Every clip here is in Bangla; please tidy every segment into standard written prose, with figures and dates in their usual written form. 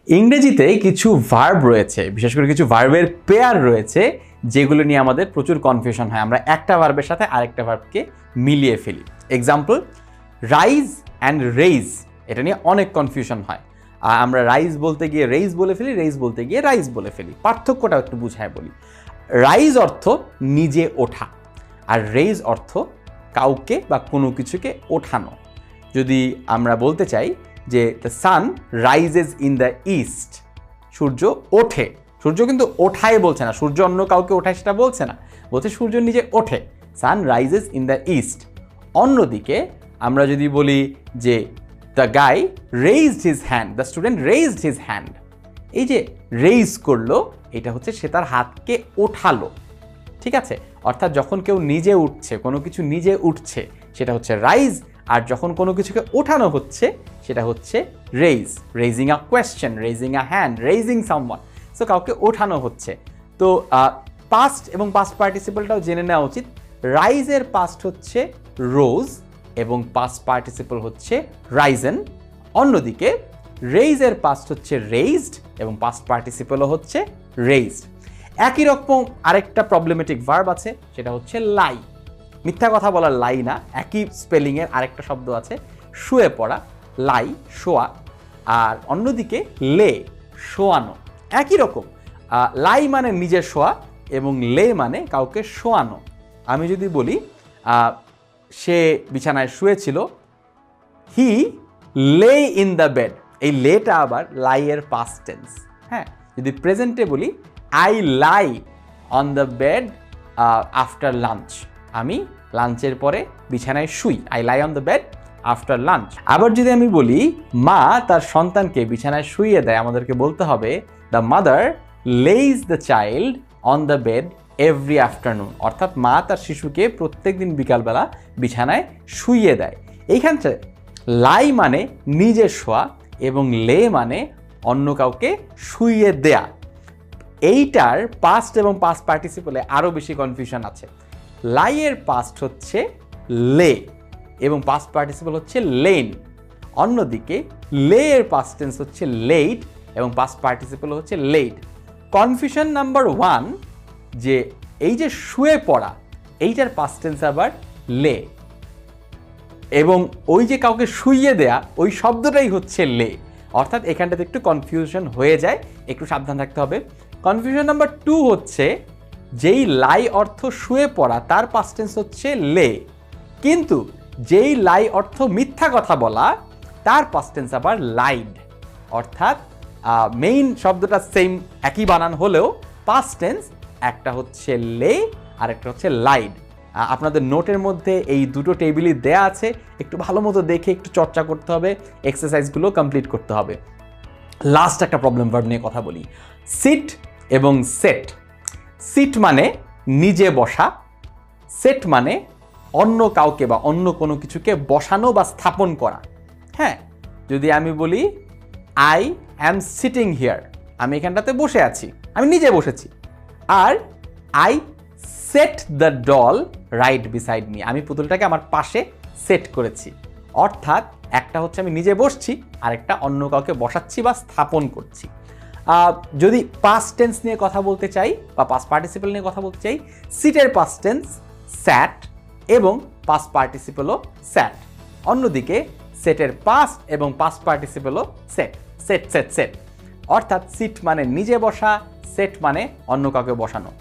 ইংরেজিতে কিছু ভার্ব রয়েছে, বিশেষ করে কিছু ভার্বের পেয়ার রয়েছে যেগুলো নিয়ে আমাদের প্রচুর কনফিউশন হয়। আমরা একটা ভার্বের সাথে আরেকটা ভার্বকে মিলিয়ে ফেলি। এক্সাম্পল, রাইজ অ্যান্ড রেইজ, এটা নিয়ে অনেক কনফিউশন হয়। আমরা রাইজ বলতে গিয়ে রেইজ বলে ফেলি, রেইজ বলতে গিয়ে রাইজ বলে ফেলি। পার্থক্যটা একটু বুঝায় বলি। রাইজ অর্থ নিজে ওঠা, আর রেইজ অর্থ কাউকে বা কোনো কিছুকে ওঠানো। যদি আমরা বলতে চাই যে the sun rises in the east, সূর্য ওঠে, সূর্য কিন্তু ওঠায় বলছে না, সূর্য অন্য কাউকে ওঠায় সেটা বলছে না, বলছে সূর্য নিজে ওঠে, সান রাইজেস ইন দ্য ইস্ট। অন্যদিকে আমরা যদি বলি যে the guy raised his hand, the student raised his hand, এই যে রেইজ করলো এটা হচ্ছে সে তার হাতকে ওঠালো, ঠিক আছে? অর্থাৎ যখন কেউ নিজে উঠছে, কোনো কিছু নিজে উঠছে সেটা হচ্ছে রাইজ, আর যখন কোনো কিছুকে ওঠানো হচ্ছে সেটা হচ্ছে রেইজ। রেইজিং আ কোয়েশ্চেন, রেইজিং আ হ্যান্ড, রেইজিং সামওয়ান, সো কাউকে ওঠানো হচ্ছে। তো পাস্ট এবং পাস্ট পার্টিসিপলটাও জেনে নেওয়া উচিত। রাইজের পাস্ট হচ্ছে রোজ এবং পাস্ট পার্টিসিপল হচ্ছে রাইজেন। অন্যদিকে রেইজের পাস্ট হচ্ছে রেইজড এবং পাস্ট পার্টিসিপলও হচ্ছে রেইজড। একই রকম আরেকটা প্রবলেমেটিক ভার্ব আছে, সেটা হচ্ছে লাই। মিথ্যা কথা বলার লাই না, একই স্পেলিংয়ের আরেকটা শব্দ আছে শুয়ে পড়া, লাই শোয়া, আর অন্যদিকে লে শোয়ানো। একই রকম, লাই মানে নিজে শোয়া এবং লে মানে কাউকে শোয়ানো। আমি যদি বলি সে বিছানায় শুয়েছিল, হি লে ইন দ্য বেড, এই লেটা আবার লাইয়ের পাস্ট টেন্স। হ্যাঁ, যদি প্রেজেন্টে বলি I lie on the bed after lunch, আমি লাঞ্চের পরে বিছানায় শুই, I lie on the bed after lunch. আবার যদি আমি বলি মা তার সন্তানকে বিছানায় শুইয়ে দেয়, আমাদেরকে বলতে হবে the mother lays the child on the bed every afternoon, অর্থাৎ মা তার শিশুকে প্রত্যেক দিন বিকালবেলা বিছানায় শুইয়ে দেয়। এইখানটা লাই মানে নিজে শোয়া এবং লে মানে অন্য কাউকে শুইয়ে দেয়া। এইটার পাস্ট এবং পাস্ট পার্টিসিপলে আরও বেশি কনফিউশন আছে। লাইয়ের পাস্ট হচ্ছে লে এবং পাস্ট পার্টিসিপল হচ্ছে লেন। অন্যদিকে লে এর পাস্ট টেন্স হচ্ছে লেইড এবং পাস্ট পার্টিসিপল হচ্ছে লেইড। কনফিউশন নাম্বার 1, যে এই যে শুয়ে পড়া, এইটার পাস্ট টেন্স আবার লে, এবং ওই যে কাউকে শুইয়ে দেয়া ওই শব্দটাই হচ্ছে লে। অর্থাৎ এখানটাতে একটু কনফিউশন হয়ে যায়, একটু সাবধান থাকতে হবে। কনফিউশন নাম্বার 2 হচ্ছে যেই লাই অর্থ শুয়ে পড়া তার পাস্ট টেন্স হচ্ছে লে, কিন্তু যেই লাই অর্থ মিথ্যা কথা বলা তার পাস্ট টেন্স আবার লাইড। অর্থাৎ মেইন শব্দটা সেম, একই বানান হলেও পাস্ট টেন্স একটা হচ্ছে লে আর একটা হচ্ছে লাইড। আপনাদের নোটের মধ্যে এই দুটো টেবিলই দেয়া আছে, একটু ভালো মতো দেখে একটু চর্চা করতে হবে, এক্সারসাইজগুলো কমপ্লিট করতে হবে। লাস্ট একটা প্রবলেম ভার্ব নিয়ে কথা বলি, সিট এবং সেট। সিট মানে নিজে বসা, সেট মানে অন্য কাউকে বা অন্য কোনো কিছুকে বসানো বা স্থাপন করা। হ্যাঁ, যদি আমি বলি আই অ্যাম সিটিং হিয়ার, আমি এখানটাতে বসে আছি, আমি নিজে বসেছি। আর I set the doll right beside me, আমি পুতুলটাকে আমার পাশে সেট করেছি। অর্থাৎ একটা হচ্ছে আমি নিজে বসছি, আর একটা অন্য কাউকে বসাচ্ছি বা স্থাপন করছি। যদি পাস্ট টেন্স নিয়ে কথা বলতে চাই বা পাস্ট পার্টিসিপল নিয়ে কথা বলতে চাই, সিটের পাস্ট টেন্স স্যাট এবং পাস্ট পার্টিসিপলও স্যাট। অন্যদিকে সেটের পাস্ট এবং পাস্ট পার্টিসিপলও সেট, সেট সেট সেট। অর্থাৎ সিট মানে নিজে বসা, সেট মানে অন্য কাউকে বসানো।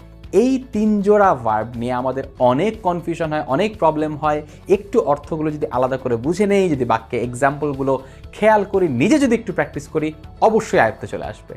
এই 3 জোড়া ভার্ব নিয়ে আমাদের অনেক কনফিউশন হয়, অনেক প্রবলেম হয়। একটু অর্থগুলো যদি আলাদা করে বুঝে নেই, যদি বাক্যে এক্সাম্পলগুলো খেয়াল করি, নিজে যদি একটু প্র্যাকটিস করি, অবশ্যই আয়ত্তে চলে আসবে।